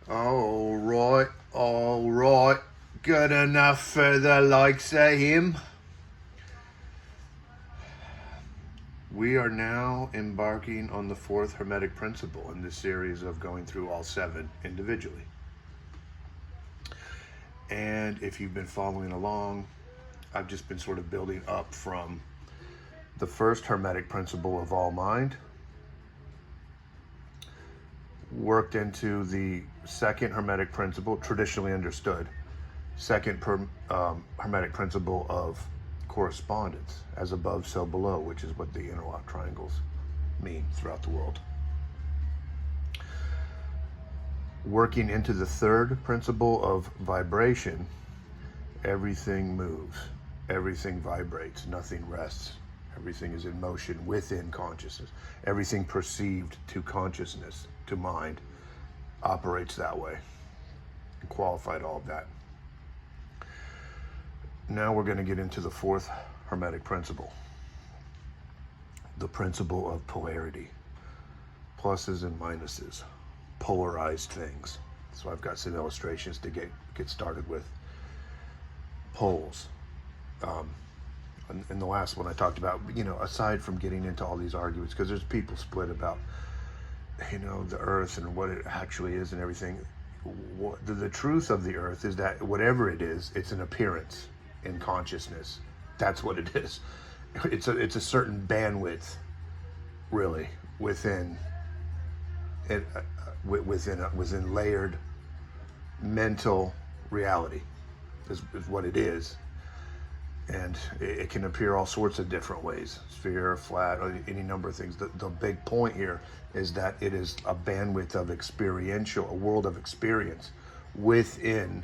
All right. Good enough for the likes of him. We are now embarking on the fourth Hermetic Principle in this series of going through all seven individually. And if you've been following along, I've just been sort of building up from the first Hermetic Principle of all mind, worked into the second Hermetic Principle, traditionally understood, second Hermetic Principle of correspondence, as above, so below, which is what the interlock triangles mean throughout the world. Working into the third principle of vibration, everything moves, everything vibrates, nothing rests. Everything is in motion within consciousness. Everything perceived to consciousness, to mind, operates that way. And qualified all of that. Now we're going to get into the fourth Hermetic Principle. The principle of polarity. Pluses and minuses. Polarized things. So I've got some illustrations to get started with. Poles. In the last one I talked about, aside from getting into all these arguments, because there's people split about, the earth and what it actually is and everything. The truth of the earth is that whatever it is, it's an appearance in consciousness. That's what it is. It's a certain bandwidth, really, within it, within layered mental reality is what it is. And it can appear all sorts of different ways, sphere, flat, any number of things. The big point here is that it is a bandwidth of a world of experience within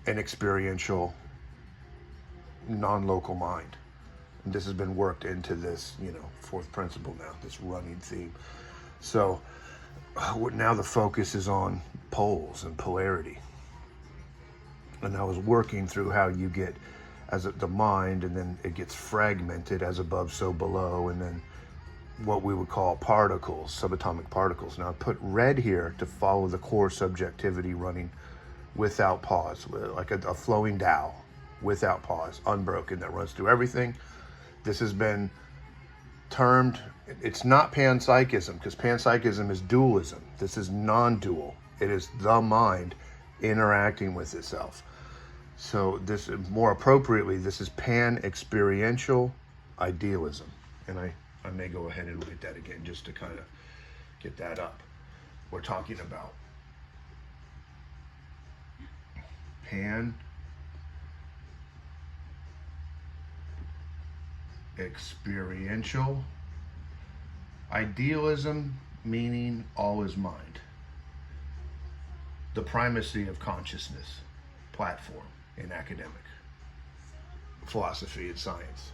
an experiential, non-local mind. And this has been worked into this, fourth principle now, this running theme. So now the focus is on poles and polarity. And I was working through how you get as the mind, and then it gets fragmented as above, so below, and then what we would call particles, subatomic particles. Now I put red here to follow the core subjectivity running without pause, like a flowing Tao, without pause, unbroken, that runs through everything. This has been termed, it's not panpsychism, because panpsychism is dualism. This is non-dual. It is the mind interacting with itself. So this, more appropriately, this is Panexperiential Idealism. And I may go ahead and look at that again just to kind of get that up. We're talking about Panexperiential Idealism, meaning all is mind. The primacy of consciousness platform in academic philosophy and science.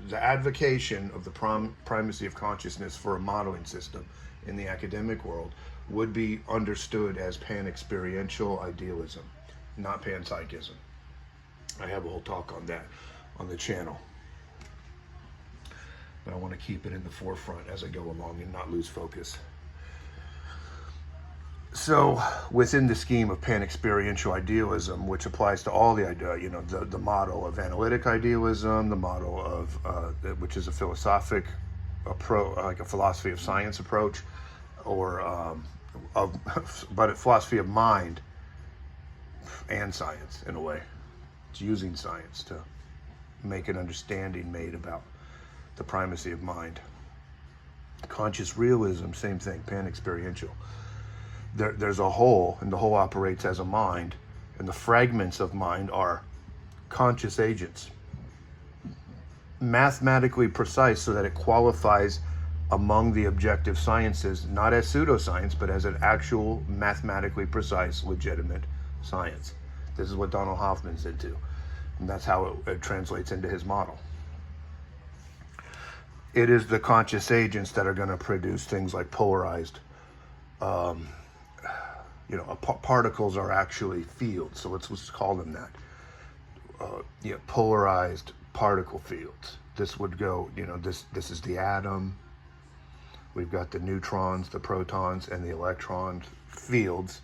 The advocation of the primacy of consciousness for a modeling system in the academic world would be understood as panexperiential idealism, not panpsychism. I have a whole talk on that on the channel. But I want to keep it in the forefront as I go along and not lose focus. So within the scheme of Panexperiential Idealism, which applies to all the idea, the model of Analytic idealism, the model of which is a philosophic approach, like a philosophy of science approach, or but a philosophy of mind and science in a way. It's using science to make an understanding made about the primacy of mind. Conscious realism, same thing, Panexperiential. There's a whole, and the whole operates as a mind, and the fragments of mind are conscious agents, mathematically precise so that it qualifies among the objective sciences, not as pseudoscience, but as an actual mathematically precise, legitimate science. This is what Donald Hoffman's into, and that's how it translates into his model. It is the conscious agents that are going to produce things like polarized particles are actually fields, so let's call them that. Polarized particle fields. This would go, this is the atom, We've got the neutrons, the protons, and the electron fields,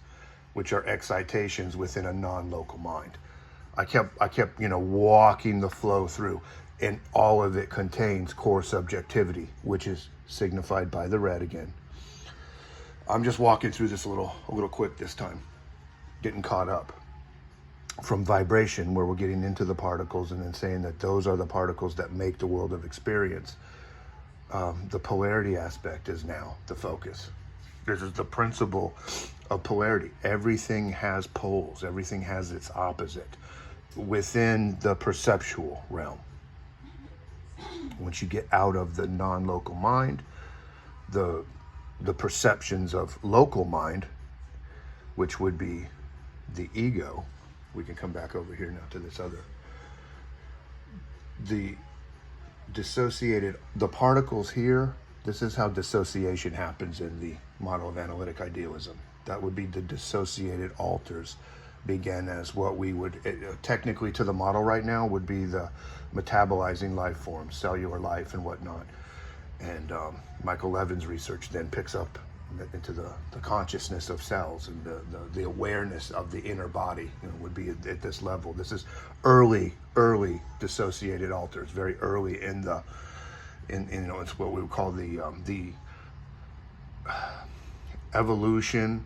which are excitations within a non-local mind. I kept, walking the flow through, and all of it contains core subjectivity, which is signified by the red again. I'm just walking through this a little quick this time, getting caught up from vibration, where we're getting into the particles and then saying that those are the particles that make the world of experience. The polarity aspect is now the focus. This is the principle of polarity. Everything has poles. Everything has its opposite within the perceptual realm. Once you get out of the non-local mind, the perceptions of local mind, which would be the ego. We can come back over here now to this other. The particles here, this is how dissociation happens in the model of analytic idealism. That would be the dissociated alters began as what we would, technically to the model right now, would be the metabolizing life forms, cellular life and whatnot. And Michael Levin's research then picks up into the consciousness of cells, and the awareness of the inner body, would be at this level. This is early dissociated alters, very early in it's what we would call the evolution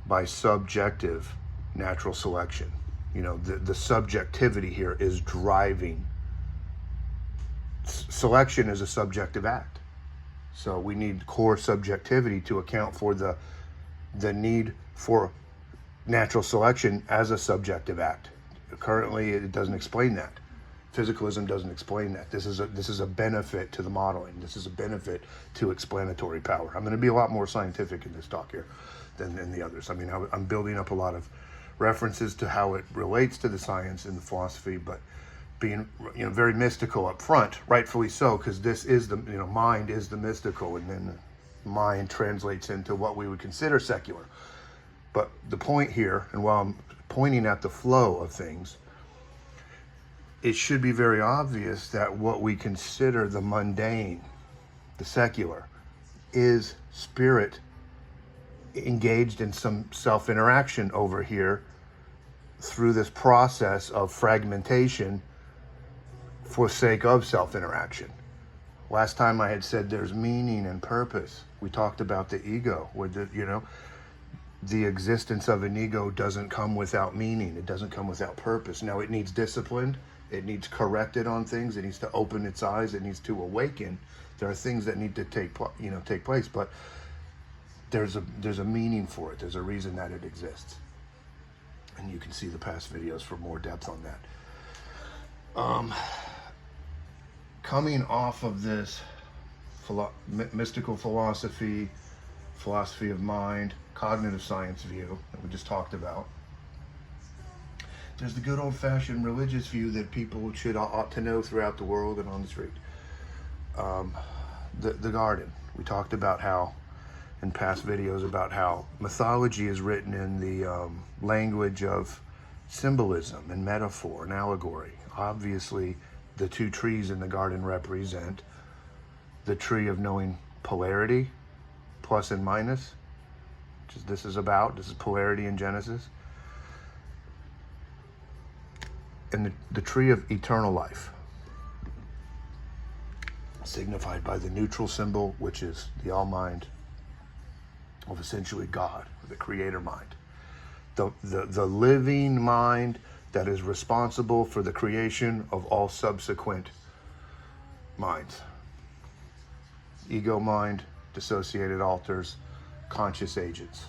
by subjective natural selection. The subjectivity here is driving. Selection is a subjective act. So we need core subjectivity to account for the need for natural selection as a subjective act. Currently, it doesn't explain that. Physicalism doesn't explain that. This is a benefit to the modeling. This is a benefit to explanatory power. I'm going to be a lot more scientific in this talk here than in the others. I mean, I'm building up a lot of references to how it relates to the science and the philosophy, but being very mystical up front, rightfully so, because this is the mind is the mystical, and then mind translates into what we would consider secular. But the point here, and while I'm pointing at the flow of things, it should be very obvious that what we consider the mundane, the secular, is spirit engaged in some self-interaction over here through this process of fragmentation for sake of self-interaction. Last time I had said there's meaning and purpose. We talked about the ego, where the existence of an ego doesn't come without meaning. It doesn't come without purpose. Now, it needs disciplined. It needs corrected on things. It needs to open its eyes. It needs to awaken. There are things that need to take place, but there's a meaning for it. There's a reason that it exists. And you can see the past videos for more depth on that. Coming off of this mystical philosophy of mind, cognitive science view that we just talked about, there's the good old-fashioned religious view that people ought to know throughout the world and on the street. The garden. We talked about how, in past videos, about how mythology is written in the language of symbolism and metaphor and allegory. Obviously, the two trees in the garden represent the tree of knowing polarity, plus and minus, which is this is polarity in Genesis, and the tree of eternal life, signified by the neutral symbol, which is the all-mind of essentially God, the creator mind, the living mind that is responsible for the creation of all subsequent minds. Ego mind, dissociated alters, conscious agents.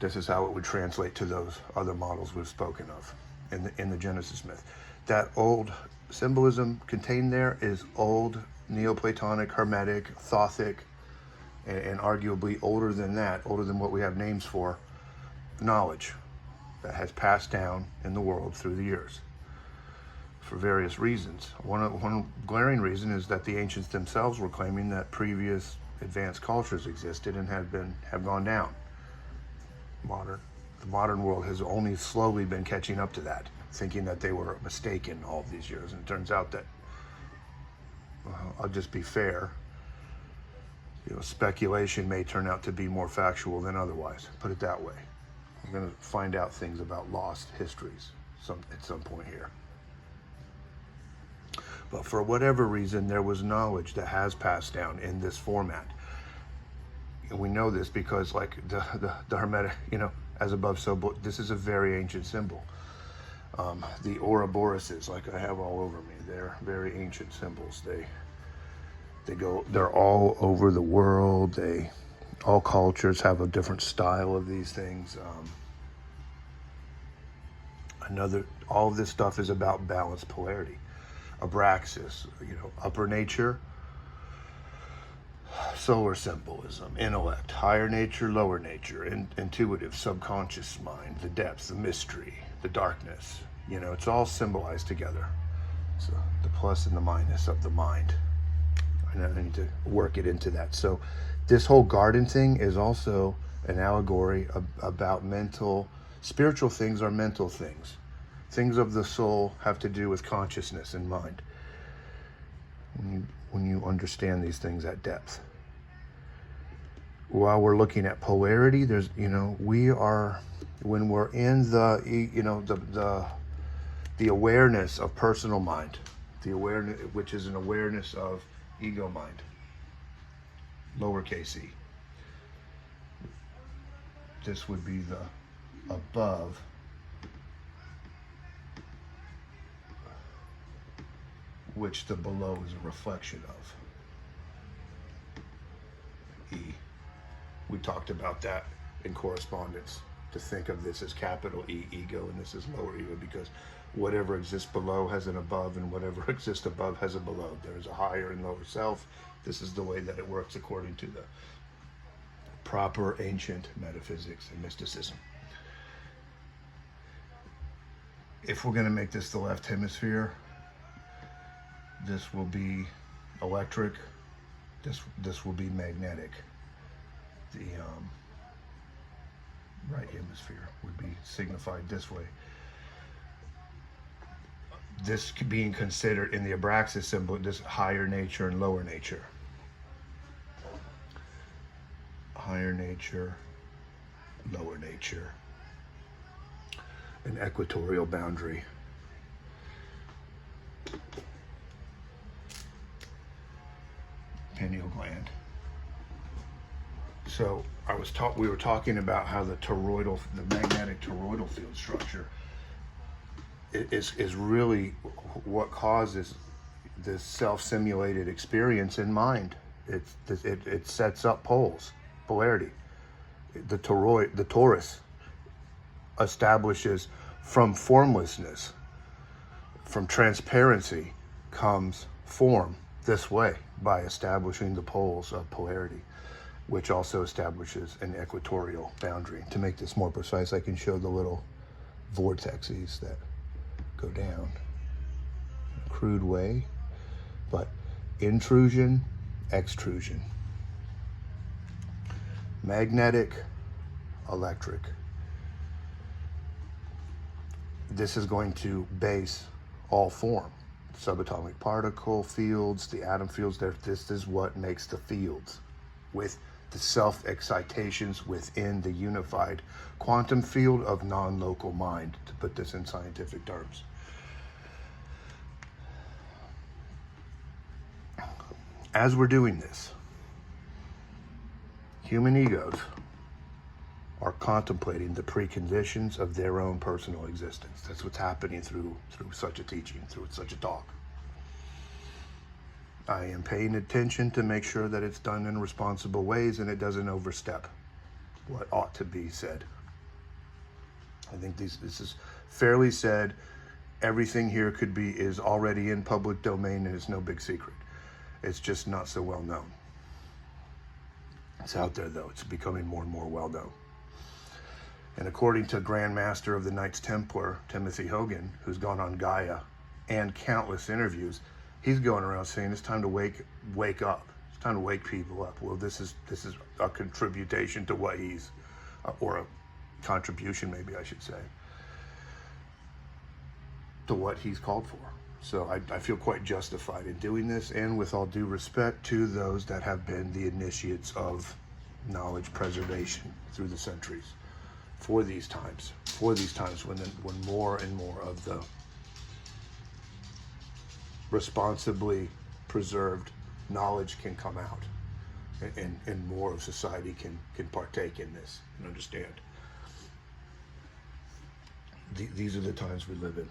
This is how it would translate to those other models we've spoken of in the Genesis myth. That old symbolism contained there is old Neoplatonic, Hermetic, Thothic, and arguably older than that, older than what we have names for, knowledge that has passed down in the world through the years for various reasons. One glaring reason is that the ancients themselves were claiming that previous advanced cultures existed and have gone down. The modern world has only slowly been catching up to that, thinking that they were mistaken all of these years, and it turns out that I'll just be fair. Speculation may turn out to be more factual than otherwise. Put it that way. I'm going to find out things about lost histories at some point here. But for whatever reason, there was knowledge that has passed down in this format. And we know this because, like the Hermetic, as above, so below, this is a very ancient symbol. The Ouroboroses, like I have all over me, they're very ancient symbols. They're all over the world. All cultures have a different style of these things. All of this stuff is about balanced polarity. Abraxas, upper nature, solar symbolism, intellect, higher nature, lower nature, intuitive, subconscious mind, the depth, the mystery, the darkness. It's all symbolized together. So the plus and the minus of the mind. And I need to work it into that. So this whole garden thing is also an allegory about spiritual things are mental things. Things of the soul have to do with consciousness and mind. When you understand these things at depth. While we're looking at polarity, when we're in the awareness of personal mind, which is an awareness of ego mind, lowercase e. This would be the above, which the below is a reflection of. E. We talked about that in correspondence, to think of this as capital E, ego, and this is lower ego, because whatever exists below has an above, and whatever exists above has a below. There is a higher and lower self. This is the way that it works according to the proper ancient metaphysics and mysticism. If we're going to make this the left hemisphere, this will be electric. This will be magnetic. The right hemisphere would be signified this way. This being considered in the Abraxas symbol, this higher nature and lower nature. Higher nature, lower nature. An equatorial boundary. Pineal gland. So we were talking about how the magnetic toroidal field structure is really what causes this self-simulated experience in mind. It sets up polarity. The torus establishes from formlessness, from transparency comes form this way, by establishing the poles of polarity, which also establishes an equatorial boundary. To make this more precise, I can show the little vortexes that go down in a crude way, but intrusion, extrusion, magnetic, electric. This is going to base all form. Subatomic particle fields, the atom fields, this is what makes the fields, with the self-excitations within the unified quantum field of non-local mind, to put this in scientific terms. As we're doing this, human egos are contemplating the preconditions of their own personal existence. That's what's happening through such a teaching, through such a talk. I am paying attention to make sure that it's done in responsible ways and it doesn't overstep what ought to be said. I think this is fairly said. Everything here is already in public domain and it's no big secret. It's just not so well known. It's out there though. It's becoming more and more well known. And according to Grand Master of the Knights Templar, Timothy Hogan, who's gone on Gaia and countless interviews, he's going around saying it's time to wake up. It's time to wake people up. Well, this is a contribution to what he's, or a contribution maybe I should say, to what he's called for. So I feel quite justified in doing this, and with all due respect to those that have been the initiates of knowledge preservation through the centuries for these times when more and more of the responsibly preserved knowledge can come out, and more of society can partake in this and understand. These are the times we live in.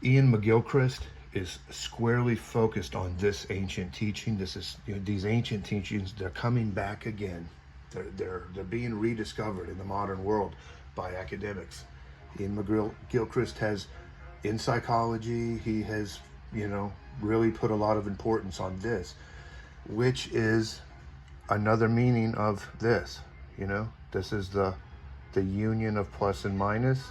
Ian McGilchrist is squarely focused on this ancient teaching. This is, these ancient teachings, they're coming back again. They're being rediscovered in the modern world by academics. Ian McGilchrist has, in psychology, he has, really put a lot of importance on this, which is another meaning of this. This is the union of plus and minus.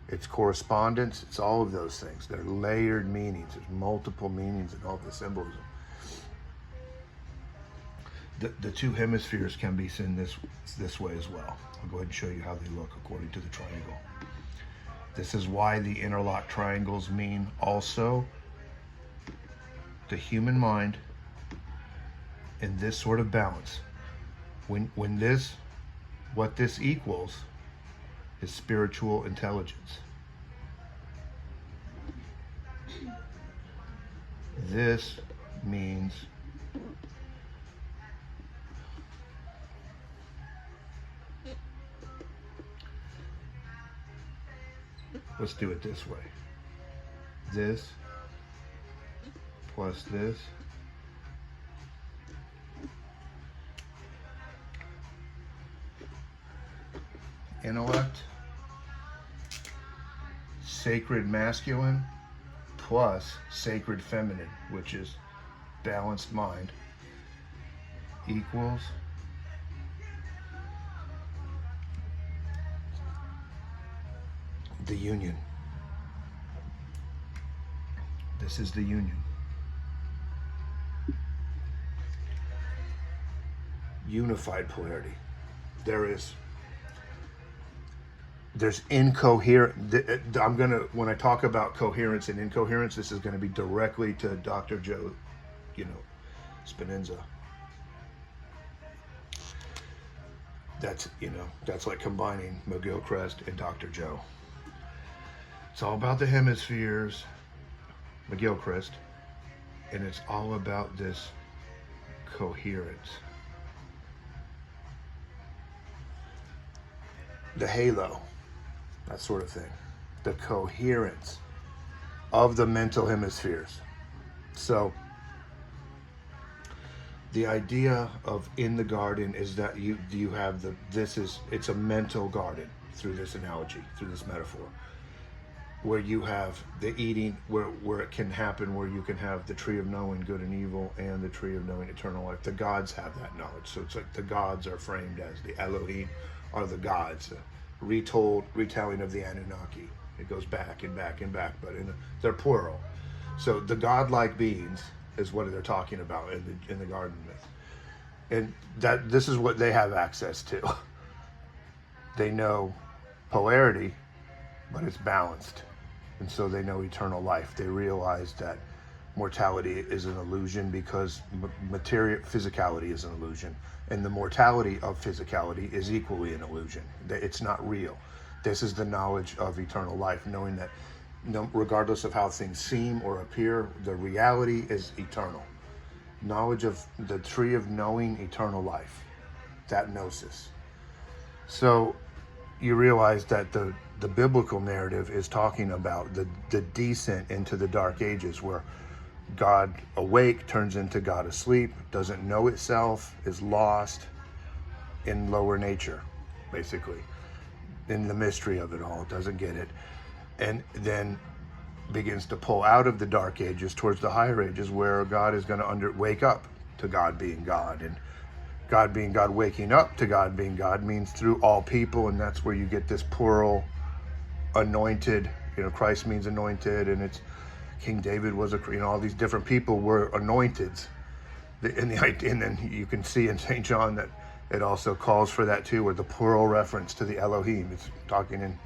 It's correspondence. It's all of those things. They're layered meanings. There's multiple meanings in all of the symbolism. The two hemispheres can be seen this way as well. I'll go ahead and show you how they look according to the triangle. This is why the interlocked triangles mean also the human mind in this sort of balance. What this equals is spiritual intelligence. This means let's do it this way. This plus this intellect, sacred masculine, plus sacred feminine, which is balanced mind, equals the union. This is the union. Unified polarity. There's incoherent. When I talk about coherence and incoherence, this is going to be directly to Dr. Joe, Spinoza. That's like combining McGilchrist and Dr. Joe. It's all about the hemispheres, McGilchrist, and it's all about this coherence. The halo, that sort of thing. The coherence of the mental hemispheres. So the idea of in the garden is that you have it's a mental garden through this analogy, through this metaphor, where you have the eating, where it can happen, where you can have the tree of knowing good and evil and the tree of knowing eternal life. The gods have that knowledge. So it's like the gods are framed as the Elohim are the gods, retelling of the Anunnaki. It goes back and back and back, but they're plural. So the godlike beings is what they're talking about in the garden myth. And this is what they have access to. They know polarity, but it's balanced. And so they know eternal life. They realize that mortality is an illusion because physicality is an illusion. And the mortality of physicality is equally an illusion. It's not real. This is the knowledge of eternal life, knowing that regardless of how things seem or appear, the reality is eternal. Knowledge of the tree of knowing eternal life, that gnosis. So you realize that the biblical narrative is talking about the descent into the dark ages, where God awake turns into God asleep, doesn't know itself, is lost in lower nature, basically, in the mystery of it all, doesn't get it, and then begins to pull out of the dark ages towards the higher ages, where God is going to wake up to God being God. And God being God, waking up to God being God, means through all people, and that's where you get this plural anointed. Christ means anointed, and it's King David was all these different people were anointed. And then you can see in St. John that It also calls for that too, with the plural reference to the Elohim. It's talking in,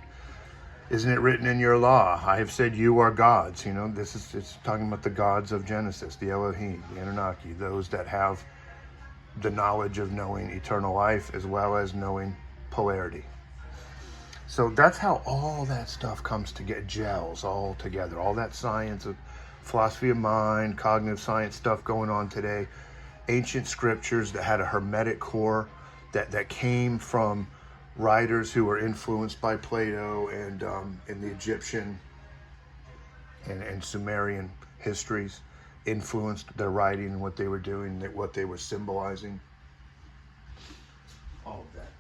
isn't it written in your law? I have said you are gods. You know, it's talking about the gods of Genesis, the Elohim, the Anunnaki, those that have the knowledge of knowing eternal life as well as knowing polarity. So that's how all that stuff comes to get gels all together. All that science of philosophy of mind, cognitive science stuff going on today, ancient scriptures that had a hermetic core that came from writers who were influenced by Plato and in the Egyptian and Sumerian histories, influenced their writing and what they were doing, what they were symbolizing. All of that.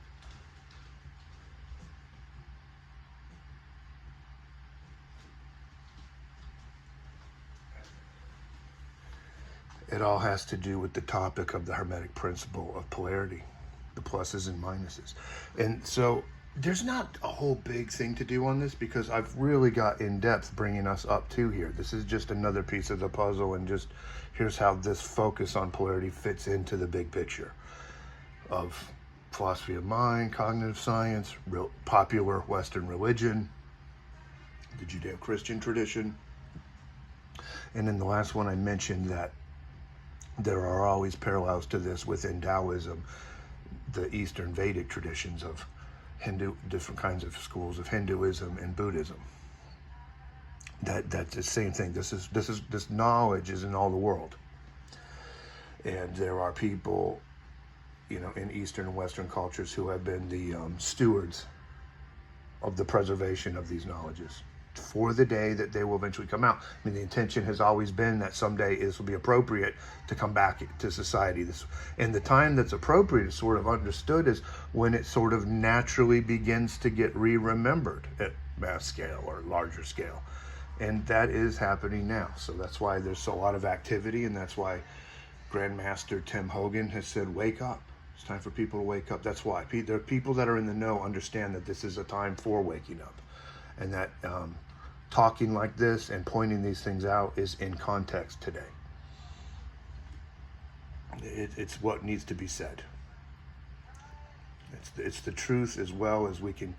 It all has to do with the topic of the Hermetic Principle of polarity, the pluses and minuses. And so there's not a whole big thing to do on this because I've really got in depth bringing us up to here. This is just another piece of the puzzle, and just here's how this focus on polarity fits into the big picture of philosophy of mind, cognitive science, popular Western religion, the Judeo-Christian tradition. And in the last one I mentioned that there are always parallels to this within Taoism, the Eastern Vedic traditions of different kinds of schools of Hinduism and Buddhism. That's the same thing. This knowledge is in all the world, and there are people, you know, in Eastern and Western cultures who have been the stewards of the preservation of these knowledges for the day that they will eventually come out. I mean, the intention has always been that someday this will be appropriate to come back to society. And the time that's appropriate is sort of understood as when it sort of naturally begins to get remembered at mass scale or larger scale. And that is happening now. So that's why there's a lot of activity, and that's why Grandmaster Tim Hogan has said, wake up. It's time for people to wake up. That's why. There are people that are in the know understand that this is a time for waking up. And that talking like this and pointing these things out is in context today. It's what needs to be said. It's the truth as well as we can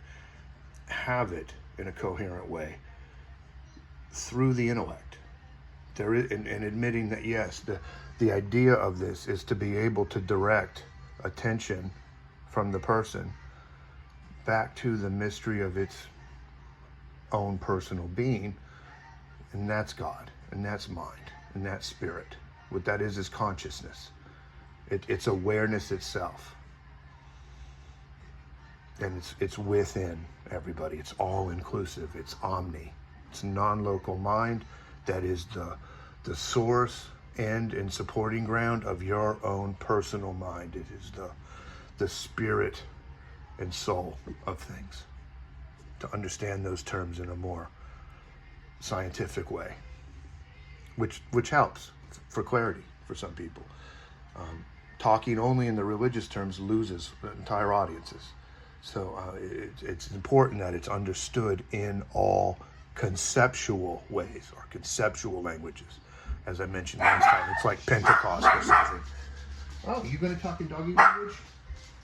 have it in a coherent way through the intellect. There is, and admitting that, yes, the idea of this is to be able to direct attention from the person back to the mystery of its own personal being, and that's God, and that's mind, and that's spirit. What that is consciousness. It's awareness itself, and it's within everybody. It's all inclusive. It's omni. It's non-local mind that is the source, end, and supporting ground of your own personal mind. It is the spirit and soul of things. To understand those terms in a more scientific way, which helps for clarity for some people. Talking only in the religious terms loses entire audiences. So it's important that it's understood in all conceptual ways or conceptual languages. As I mentioned last time, it's like Pentecost or something. Oh, you going to talk in doggy language?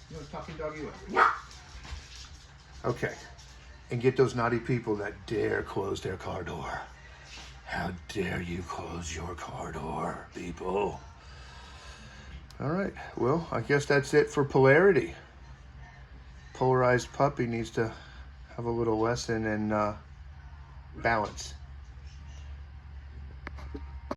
You want to talk in doggy language? Okay. And get those naughty people that dare close their car door. How dare you close your car door, people? All right, well, I guess that's it for polarity. Polarized puppy needs to have a little lesson in balance.